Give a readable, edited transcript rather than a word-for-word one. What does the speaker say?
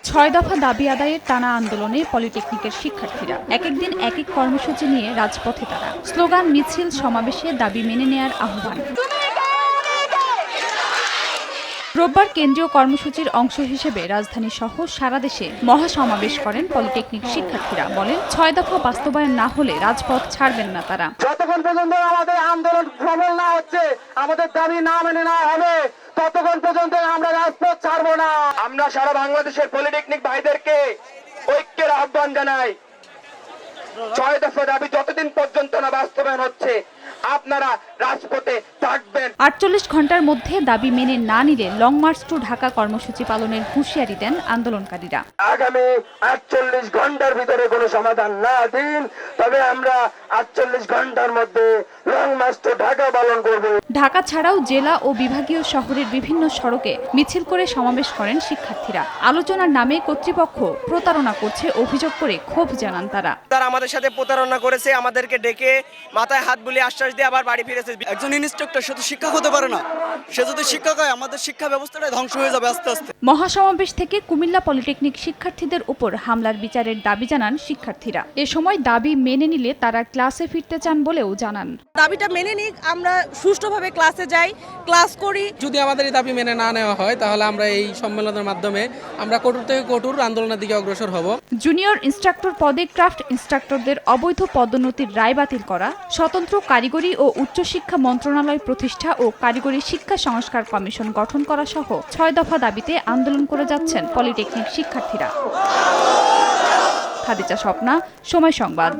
ছয় দফা দাবি আদায়ের টানা আন্দোলনে পলিটেকনিকের শিক্ষার্থীরা এক একদিন এক এক কর্মসূচি নিয়ে রাজপথে তারা স্লোগান মিছিল সমাবেশে দাবি মেনে নেয়ার আহ্বান। রোববার কেন্দ্রীয় কর্মসূচির অংশ হিসেবে রাজধানী সহ সারা দেশে মহাসমাবেশ করেন পলিটেকনিক শিক্ষার্থীরা। বলেন, ৬ দফা বাস্তবায়ন না হলে রাজপথ ছাড়বেন না তারা। যতক্ষণ পর্যন্ত আমাদের আন্দোলন সফল না হচ্ছে, আমাদের দাবি না মেনে নেওয়া হবে, ততক্ষণ পর্যন্ত আমরা রাজপথ ছাড়বো না। আমরা সারা বাংলাদেশের পলিটেকনিক ভাইদেরকে ঐক্যের আহ্বান জানাই। ৬ দফা দাবি যতদিন পর্যন্ত না বাস্তবায়ন হচ্ছে, আপনারা রাজপথে থাকবেন। ৪৮ ঘন্টার মধ্যে দাবি মেনে না নিলে লং মার্চ টু ঢাকা কর্মসূচি পালনের হুঁশিয়ারি দেন আন্দোলনকারীরা। আগামী ৪৮ ঘন্টার ভিতরে কোনো সমাধান না দিন, তবে আমরা ৪৮ ঘন্টার মধ্যে লং মার্চ টু ঢাকা পালন করব। ঢাকা ছাড়াও জেলা ও বিভাগীয় শহরের বিভিন্ন সড়কে মিছিল করে সমাবেশ করেন শিক্ষার্থীরা। আলোচনার নামে কর্তৃপক্ষ প্রতারণা করছে অভিযোগ করে ক্ষোভ জানান তারা। তারা আমাদের সাথে প্রতারণা করেছে, আমাদেরকে ডেকে মাথায় হাত বুলিয়ে আশ্বাস দিয়ে আবার বাড়ি ফিরেছে। একজন ইনস্ট্রাক্টর সে তো শিক্ষক হতে পারে না, সে যদি শিক্ষক হয় আমাদের শিক্ষা ব্যবস্থাটা ধ্বংস হয়ে যাবে আস্তে আস্তে। মহাসমাবেশ থেকে কুমিল্লা পলিটেকনিক শিক্ষার্থীদের উপর হামলার বিচারের দাবি জানান শিক্ষার্থীরা। এ সময় দাবি মেনে নিলে তারা ক্লাসে ফিরতে চান বলেও জানান। দাবিটা মেনে নিক, আমরা সুষ্ঠুভাবে ক্লাসে যাই, ক্লাস করি। যদি আমাদের এই দাবি মেনে না নেওয়া হয়, তাহলে আমরা এই সম্মেলনের মাধ্যমে আমরা কঠোর থেকে কঠোর আন্দোলনের দিকে অগ্রসর হব। জুনিয়র ইনস্ট্রাক্টর পদে ক্রাফট ইনস্ট্রাক্টরদের অবৈধ পদোন্নতির রায় বাতিল করা, স্বতন্ত্র কারিগরি ও উচ্চশিক্ষা মন্ত্রণালয় প্রতিষ্ঠা ও কারিগরি শিক্ষা সংস্কার কমিশন গঠন করা সহ ৬ দফা দাবিতে আন্দোলন করে যাচ্ছেন পলিটেকনিক শিক্ষার্থীরা। খাদিজা স্বপ্না, সময় সংবাদ।